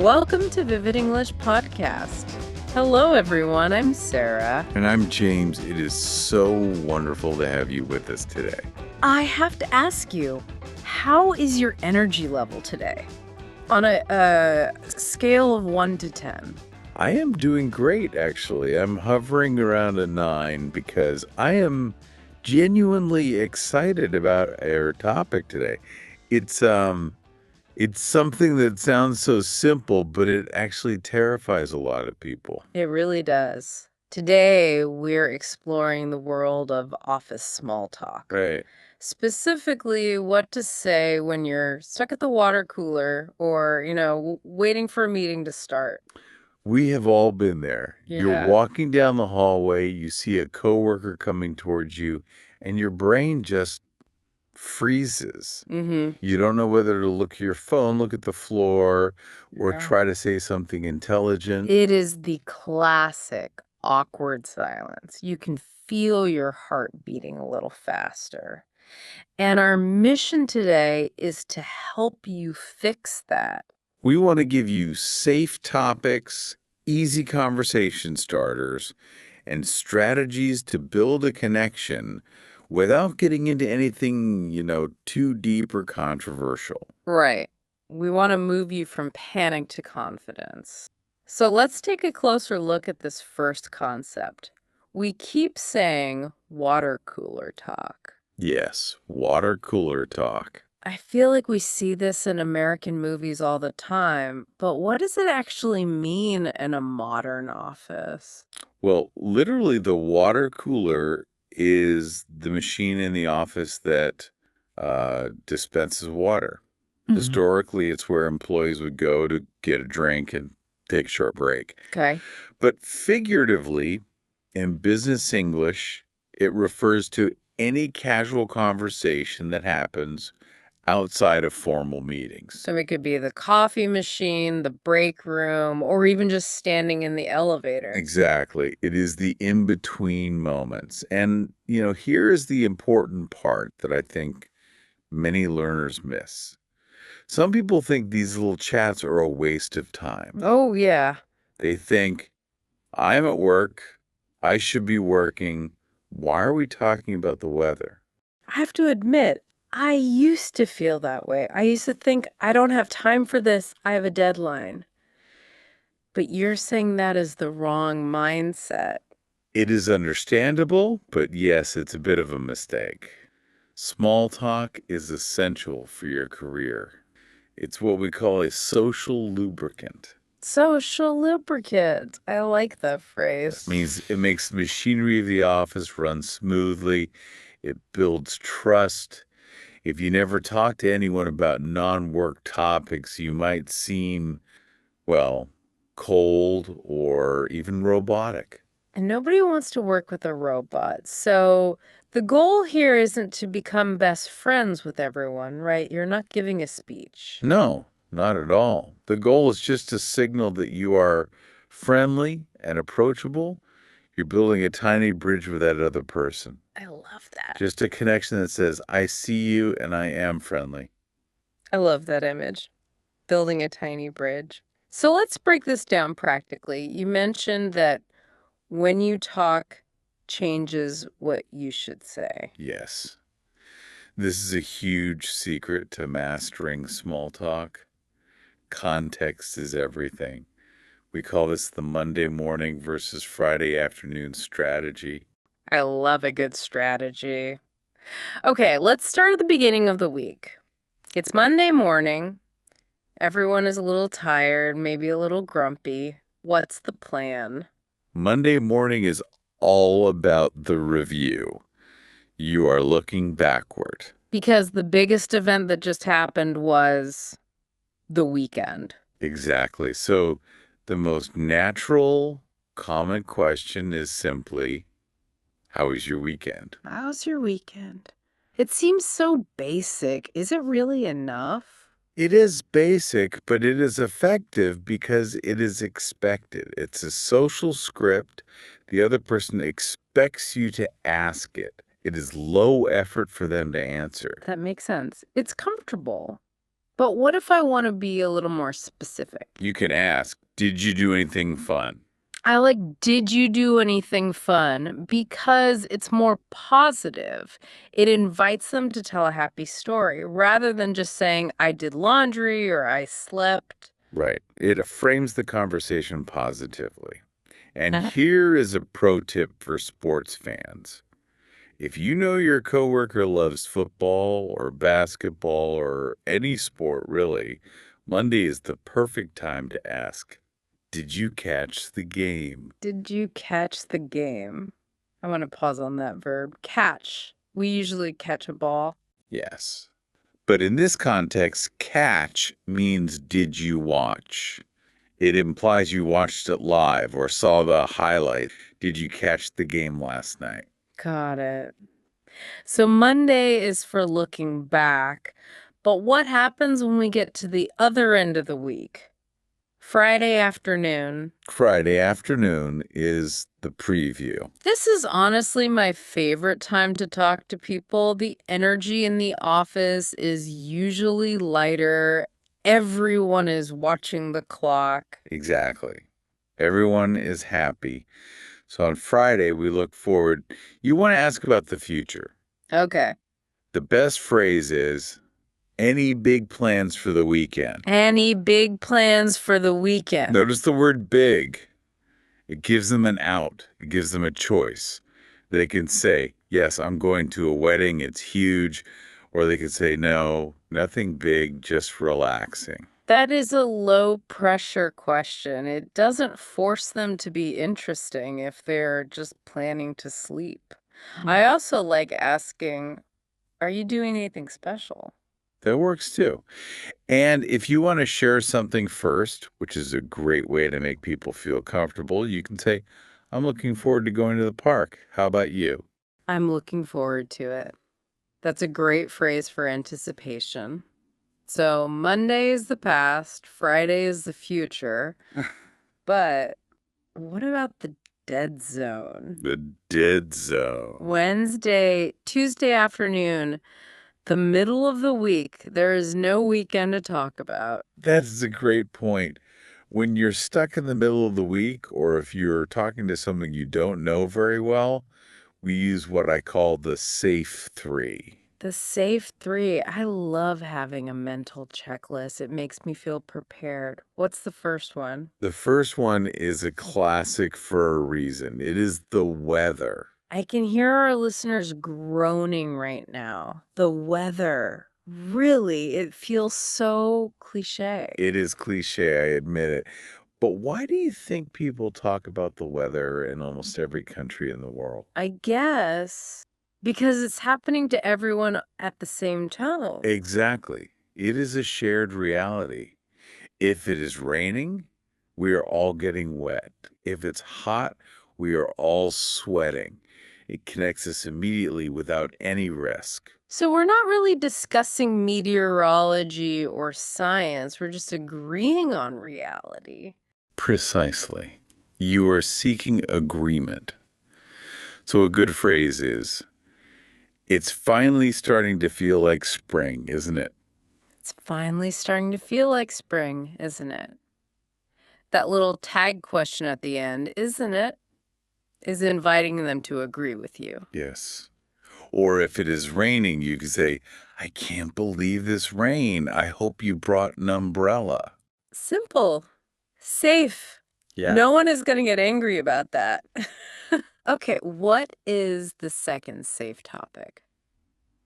Welcome to Vivid English Podcast. Hello, everyone. I'm Sarah. And I'm James. It is so wonderful to have you with us today. I have to ask you, how is your energy level today? On a scale of 1 to 10. I am doing great, actually. I'm hovering around a 9 because I am genuinely excited about our topic today. It's something that sounds so simple, but it actually terrifies a lot of people. It really does. Today, we're exploring the world of office small talk. Right. Specifically, what to say when you're stuck at the water cooler or, waiting for a meeting to start. We have all been there. You're Yeah. walking down the hallway, you see a coworker coming towards you, and your brain just freezes. Mm-hmm. You don't know whether to look at your phone, look at the floor, or Yeah. try to say something intelligent. It is the classic awkward silence. You can feel your heart beating a little faster. And our mission today is to help you fix that. We want to give you safe topics, easy conversation starters, and strategies to build a connection without getting into anything, too deep or controversial. Right. We want to move you from panic to confidence. So let's take a closer look at this first concept. We keep saying water cooler talk. Yes, water cooler talk. I feel like we see this in American movies all the time, but what does it actually mean in a modern office? Well, literally, the water cooler is the machine in the office that dispenses water. Historically, it's where employees would go to get a drink and take a short break. Okay. But figuratively, in business English, it refers to any casual conversation that happens outside of formal meetings. So it could be the coffee machine, the break room, or even just standing in the elevator. Exactly. It is the in-between moments. And, here is the important part that I think many learners miss. Some people think these little chats are a waste of time. Oh, yeah. They think, I'm at work, I should be working. Why are we talking about the weather? I have to admit, I used to feel that way. I used to think, I don't have time for this. I have a deadline. But you're saying that is the wrong mindset. It is understandable, but yes, it's a bit of a mistake. Small talk is essential for your career. It's what we call a social lubricant. Social lubricant. I like that phrase. It means it makes the machinery of the office run smoothly. It builds trust. If you never talk to anyone about non-work topics, you might seem, cold or even robotic. And nobody wants to work with a robot. So the goal here isn't to become best friends with everyone, right? You're not giving a speech. No, not at all. The goal is just to signal that you are friendly and approachable. You're building a tiny bridge with that other person. I love that. Just a connection that says, I see you and I am friendly. I love that image. Building a tiny bridge. So let's break this down practically. You mentioned that when you talk changes what you should say. Yes. This is a huge secret to mastering small talk. Context is everything. We call this the Monday morning versus Friday afternoon strategy. I love a good strategy. Okay, let's start at the beginning of the week. It's Monday morning. Everyone is a little tired, maybe a little grumpy. What's the plan? Monday morning is all about the review. You are looking backward. Because the biggest event that just happened was the weekend. Exactly. So the most natural, common question is simply, how was your weekend? How's your weekend? It seems so basic. Is it really enough? It is basic, but it is effective because it is expected. It's a social script. The other person expects you to ask it. It is low effort for them to answer. That makes sense. It's comfortable. But what if I want to be a little more specific? You can ask, did you do anything fun? I like, did you do anything fun? Because it's more positive. It invites them to tell a happy story rather than just saying, I did laundry or I slept. Right. It frames the conversation positively. And here is a pro tip for sports fans. If you know your coworker loves football or basketball or any sport really, Monday is the perfect time to ask, did you catch the game? Did you catch the game? I want to pause on that verb. Catch. We usually catch a ball. Yes. But in this context, catch means did you watch? It implies you watched it live or saw the highlight. Did you catch the game last night? Got it. So Monday is for looking back, but what happens when we get to the other end of the week? Friday afternoon. Friday afternoon is the preview. This is honestly my favorite time to talk to people. The energy in the office is usually lighter. Everyone is watching the clock. Exactly. Everyone is happy. So on Friday, we look forward. You want to ask about the future. Okay. The best phrase is, any big plans for the weekend? Any big plans for the weekend? Notice the word big. It gives them an out. It gives them a choice. They can say, yes, I'm going to a wedding. It's huge. Or they could say, no, nothing big, just relaxing. That is a low pressure question. It doesn't force them to be interesting if they're just planning to sleep. I also like asking, are you doing anything special? That works too. And if you want to share something first, which is a great way to make people feel comfortable, you can say, I'm looking forward to going to the park. How about you? I'm looking forward to it. That's a great phrase for anticipation. So Monday is the past, Friday is the future. But what about the dead zone? The dead zone. Tuesday afternoon, the middle of the week. There is no weekend to talk about. That is a great point. When you're stuck in the middle of the week, or if you're talking to someone you don't know very well, we use what I call the safe three. The safe three. I love having a mental checklist. It makes me feel prepared. What's the first one? The first one is a classic for a reason. It is the weather. I can hear our listeners groaning right now. The weather. Really, it feels so cliche. It is cliche, I admit it. But why do you think people talk about the weather in almost every country in the world? I guess because it's happening to everyone at the same time. Exactly. It is a shared reality. If it is raining, we are all getting wet. If it's hot, we are all sweating. It connects us immediately without any risk. So we're not really discussing meteorology or science. We're just agreeing on reality. Precisely. You are seeking agreement. So a good phrase is, it's finally starting to feel like spring, isn't it? It's finally starting to feel like spring, isn't it? That little tag question at the end, isn't it, is inviting them to agree with you. Yes. Or if it is raining, you can say, I can't believe this rain. I hope you brought an umbrella. Simple. Safe. Yeah. No one is going to get angry about that. Okay, what is the second safe topic?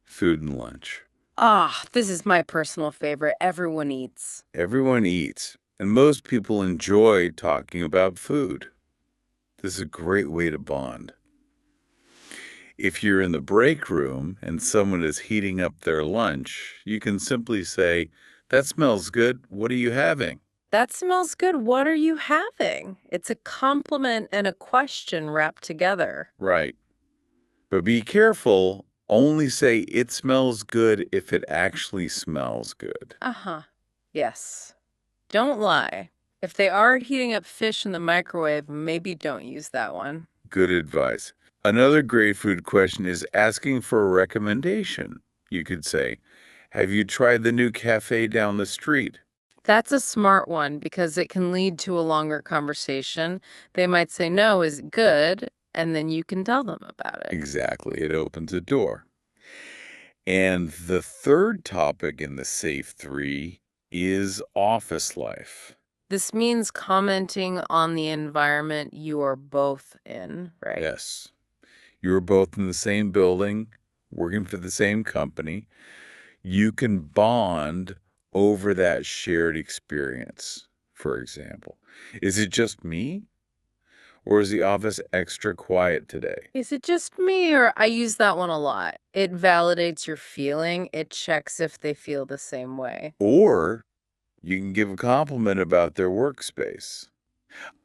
Food and lunch. Ah, this is my personal favorite. Everyone eats. Everyone eats, and most people enjoy talking about food. This is a great way to bond. If you're in the break room and someone is heating up their lunch, you can simply say, that smells good. What are you having? That smells good. What are you having? It's a compliment and a question wrapped together. Right. But be careful. Only say it smells good if it actually smells good. Uh-huh. Yes. Don't lie. If they are heating up fish in the microwave, maybe don't use that one. Good advice. Another great food question is asking for a recommendation. You could say, Have you tried the new cafe down the street? That's a smart one because it can lead to a longer conversation. They might say, no, is it good? And then you can tell them about it. Exactly. It opens a door. And the third topic in the Safe Three is office life. This means commenting on the environment you are both in, right? Yes. You are both in the same building, working for the same company. You can bond over that shared experience, for example. Is it just me, or is the office extra quiet today? Is it just me, or I use that one a lot? It validates your feeling. It checks if they feel the same way. Or you can give a compliment about their workspace.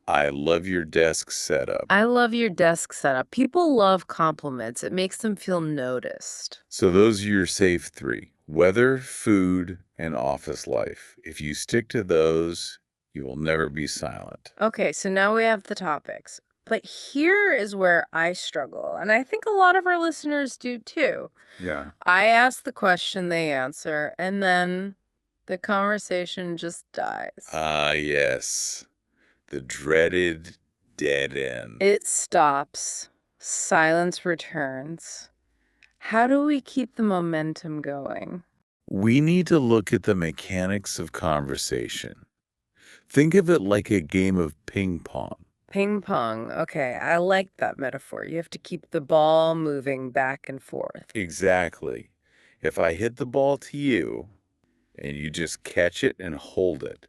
I love your desk setup. I love your desk setup. People love compliments. It makes them feel noticed. So those are your safe three: weather, food, and office life. If you stick to those, you will never be silent. Okay, so now we have the topics. But here is where I struggle, and I think a lot of our listeners do too. Yeah. I ask the question, they answer, and then the conversation just dies. Ah, yes. The dreaded dead end. It stops. Silence returns. How do we keep the momentum going? We need to look at the mechanics of conversation. Think of it like a game of ping pong. Ping pong. Okay, I like that metaphor. You have to keep the ball moving back and forth. Exactly. If I hit the ball to you and you just catch it and hold it,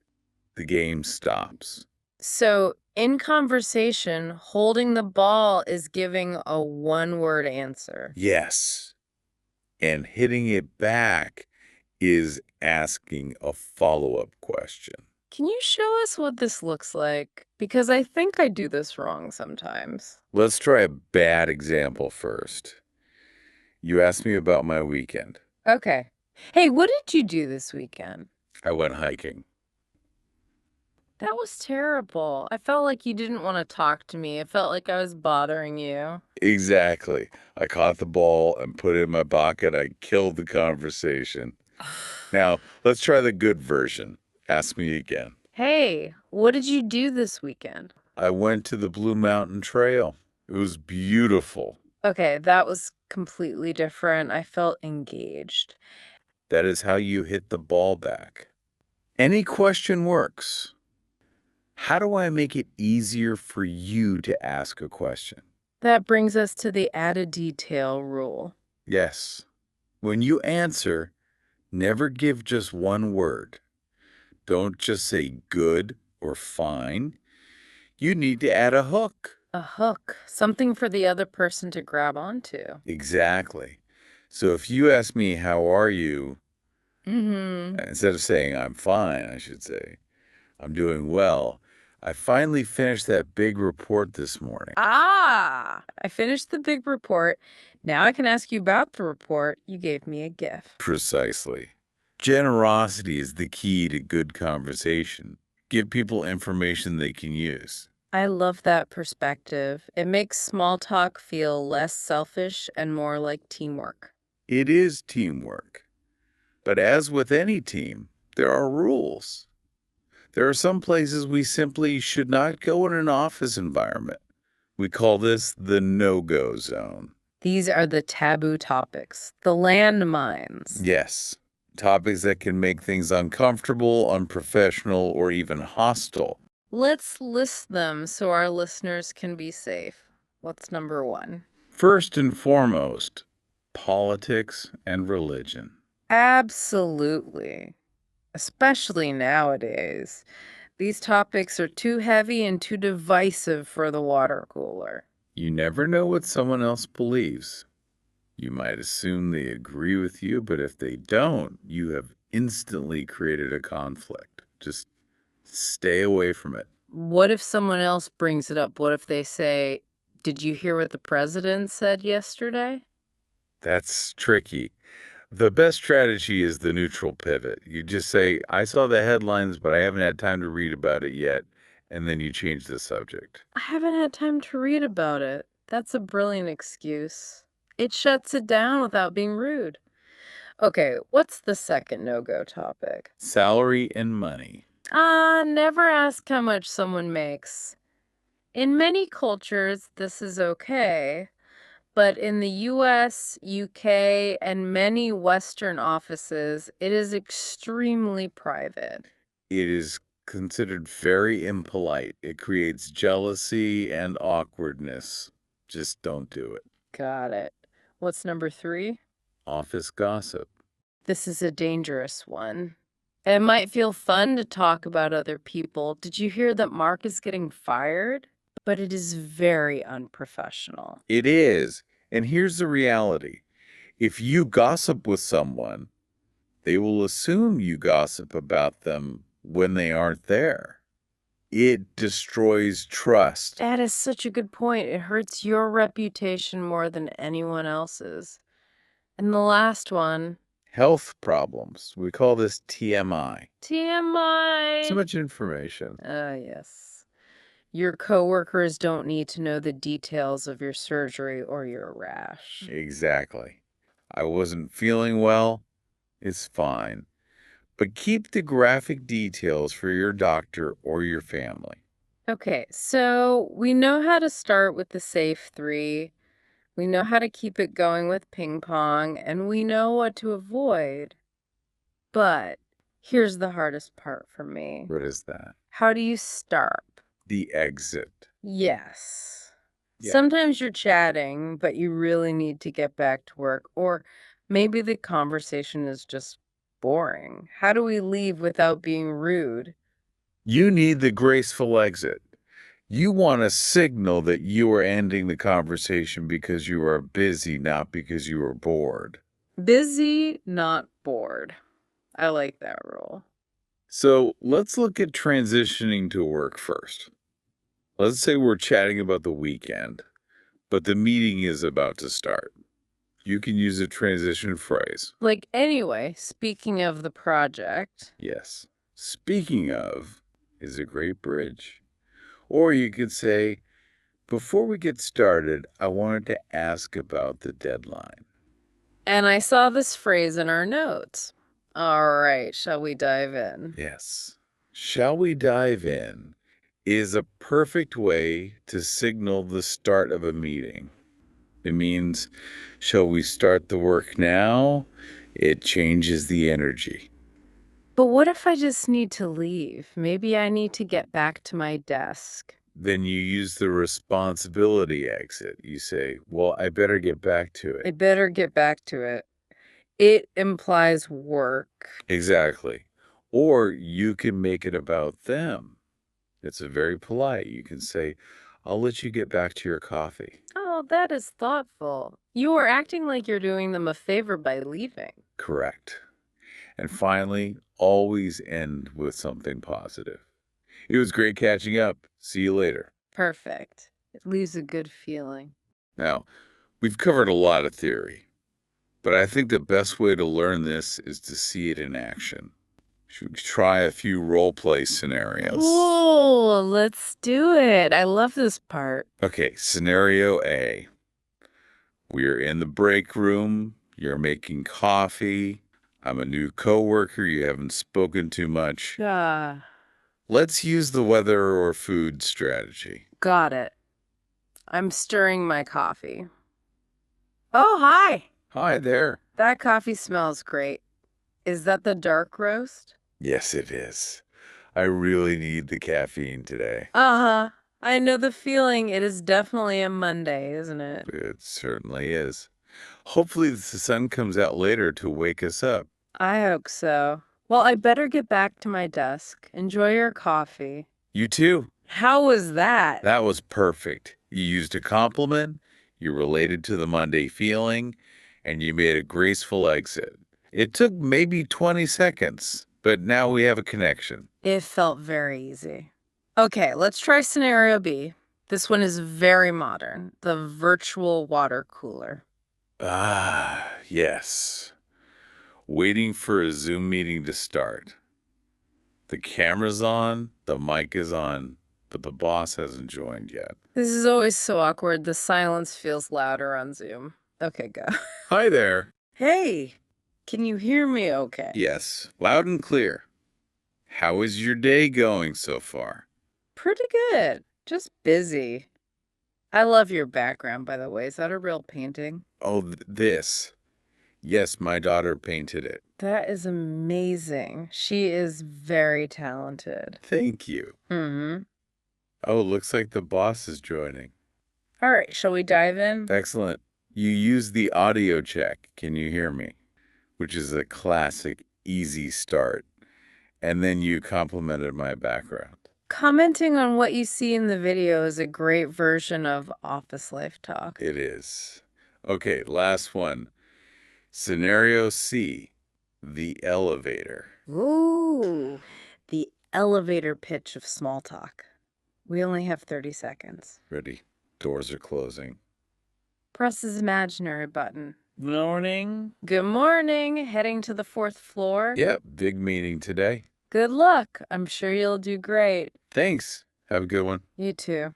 the game stops. So, in conversation, holding the ball is giving a one-word answer. Yes. And hitting it back is asking a follow-up question. Can you show us what this looks like? Because I think I do this wrong sometimes. Let's try a bad example first. You asked me about my weekend. Okay. Hey, what did you do this weekend? I went hiking. That was terrible. I felt like you didn't want to talk to me. I felt like I was bothering you. Exactly. I caught the ball and put it in my pocket. I killed the conversation. Now, let's try the good version. Ask me again. Hey, what did you do this weekend? I went to the Blue Mountain Trail. It was beautiful. Okay, that was completely different. I felt engaged. That is how you hit the ball back. Any question works. How do I make it easier for you to ask a question? That brings us to the added detail rule. Yes. When you answer, never give just one word. Don't just say good or fine. You need to add a hook. A hook, something for the other person to grab onto. Exactly. So if you ask me, how are you? Mm-hmm. Instead of saying, I'm fine, I should say, I'm doing well. I finally finished that big report this morning. Ah, I finished the big report. Now I can ask you about the report. You gave me a gift. Precisely. Generosity is the key to good conversation. Give people information they can use. I love that perspective. It makes small talk feel less selfish and more like teamwork. It is teamwork. But as with any team, there are rules. There are some places we simply should not go in an office environment. We call this the no-go zone. These are the taboo topics, the landmines. Yes, topics that can make things uncomfortable, unprofessional, or even hostile. Let's list them so our listeners can be safe. What's number one? First and foremost, politics and religion. Absolutely. Especially nowadays. These topics are too heavy and too divisive for the water cooler. You never know what someone else believes. You might assume they agree with you, but if they don't, you have instantly created a conflict. Just stay away from it. What if someone else brings it up? What if they say, did you hear what the president said yesterday? That's tricky. The best strategy is the neutral pivot. You just say, I saw the headlines, but I haven't had time to read about it yet. And then you change the subject. I haven't had time to read about it. That's a brilliant excuse. It shuts it down without being rude. Okay, what's the second no-go topic? Salary and money. Never ask how much someone makes. In many cultures, this is okay, but in the US, UK, and many Western offices, it is extremely private. It is considered very impolite. It creates jealousy and awkwardness. Just don't do it. Got it. What's number 3? Office gossip. This is a dangerous one. It might feel fun to talk about other people. Did you hear that Mark is getting fired? But it is very unprofessional. It is. And here's the reality. If you gossip with someone, they will assume you gossip about them when they aren't there. It destroys trust. That is such a good point. It hurts your reputation more than anyone else's. And the last one, Health problems. We call this TMI. TMI. Too much information. Yes. Your coworkers don't need to know the details of your surgery or your rash. Exactly. I wasn't feeling well. It's fine. But keep the graphic details for your doctor or your family. Okay, so we know how to start with the safe 3. We know how to keep it going with ping pong, and we know what to avoid. But here's the hardest part for me. What is that? How do you start? The exit. Yes. Yeah. Sometimes you're chatting, but you really need to get back to work, or maybe the conversation is just boring. How do we leave without being rude? You need the graceful exit. You want to signal that you are ending the conversation because you are busy, not because you are bored. Busy, not bored. I like that rule. So let's look at transitioning to work first. Let's say we're chatting about the weekend, but the meeting is about to start. You can use a transition phrase. Like, anyway, speaking of the project, Yes. Speaking of is a great bridge. Or you could say, before we get started, I wanted to ask about the deadline. and I saw this phrase in our notes. All right, shall we dive in? Yes. Shall we dive in is a perfect way to signal the start of a meeting. It means, shall we start the work now? It changes the energy. But what if I just need to leave? Maybe I need to get back to my desk. Then you use the responsibility exit. You say, well, I better get back to I it. better get back to it. It implies work. Exactly. Or you can make it about them. It's a very polite. You can say, I'll let you get back to your coffee. Oh, that is thoughtful. You are acting like you're doing them a favor by leaving. Correct. And finally, always end with something positive. It was great catching up. See you later. Perfect. It leaves a good feeling. Now, we've covered a lot of theory, but I think the best way to learn this is to see it in action. Should we try a few role play scenarios? Cool, let's do it. I love this part. Okay, scenario A. We're in the break room. You're making coffee. I'm a new coworker. You haven't spoken too much. Let's use the weather or food strategy. Got it. I'm stirring my coffee. Oh, hi. Hi there. That coffee smells great. Is that the dark roast? Yes, it is. I really need the caffeine today. Uh-huh. I know the feeling. It is definitely a Monday, isn't it? It certainly is. Hopefully, the sun comes out later to wake us up. I hope so. Well, I better get back to my desk. Enjoy your coffee. You too. How was that? That was perfect. You used a compliment, you related to the Monday feeling, and you made a graceful exit. It took maybe 20 seconds, but now we have a connection. It felt very easy. Okay, let's try scenario B. This one is very modern. The virtual water cooler. Ah, yes. Waiting for a Zoom meeting to start. The camera's on, the mic is on, but the boss hasn't joined yet. This is always so awkward. The silence feels louder on Zoom. Okay, go. Hi there. Hey, Can you hear me okay? Yes, loud and clear. How is your day going so far? Pretty good. Just busy. I love your background, by the way. Is that a real painting? Oh, this. Yes, my daughter painted it. That is amazing. She is very talented. Thank you. Mm-hmm. Oh, looks like the boss is joining. All right, shall we dive in? Excellent. You used the audio check. Can you hear me? Which is a classic, easy start. And then you complimented my background. Commenting on what you see in the video is a great version of office life talk. It is. Okay, last one. Scenario C, the elevator. Ooh, the elevator pitch of small talk. We only have 30 seconds. Ready? Doors are closing. Press his imaginary button. Morning. Good morning. Heading to the 4th floor? Yep, big meeting today. Good luck. I'm sure you'll do great. Thanks. Have a good one. You too.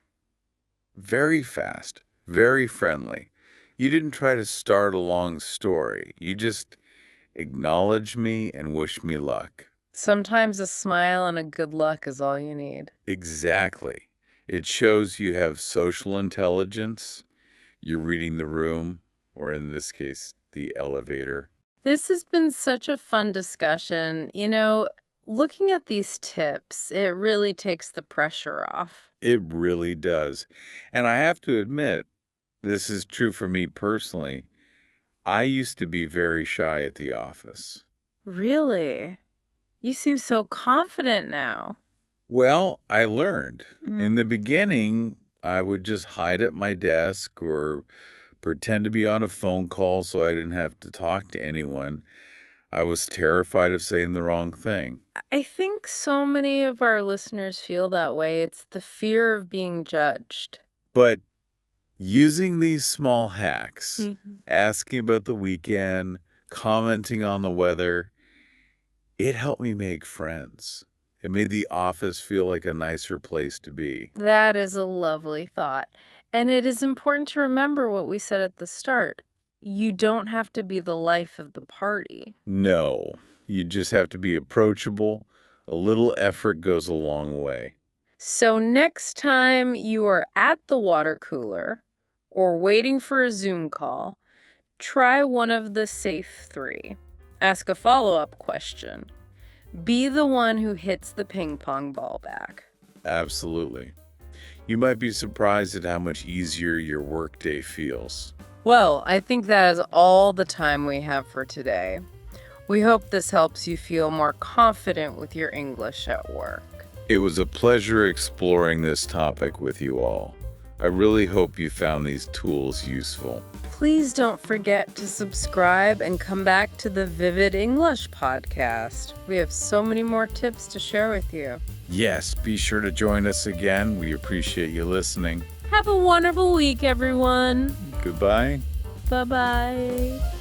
Very fast, very friendly. You didn't try to start a long story. You just acknowledge me and wish me luck. Sometimes a smile and a good luck is all you need. Exactly. It shows you have social intelligence. You're reading the room, or in this case, the elevator. This has been such a fun discussion. Looking at these tips, it really takes the pressure off. It really does. And I have to admit, this is true for me personally. I used to be very shy at the office. Really? You seem so confident now. Well, I learned. In Mm. the beginning, I would just hide at my desk or pretend to be on a phone call so I didn't have to talk to anyone. I was terrified of saying the wrong thing. I think so many of our listeners feel that way. It's the fear of being judged. But using these small hacks, Mhm. asking about the weekend, commenting on the weather, it helped me make friends. It made the office feel like a nicer place to be. That is a lovely thought. And it is important to remember what we said at the start. You don't have to be the life of the party. No, you just have to be approachable. A little effort goes a long way. So next time you are at the water cooler or waiting for a Zoom call, try one of the safe 3. Ask a follow-up question. Be the one who hits the ping pong ball back. Absolutely. You might be surprised at how much easier your workday feels. Well, I think that is all the time we have for today. We hope this helps you feel more confident with your English at work. It was a pleasure exploring this topic with you all. I really hope you found these tools useful. Please don't forget to subscribe and come back to the Vivid English podcast. We have so many more tips to share with you. Yes, be sure to join us again. We appreciate you listening. Have a wonderful week, everyone. Goodbye. Bye-bye.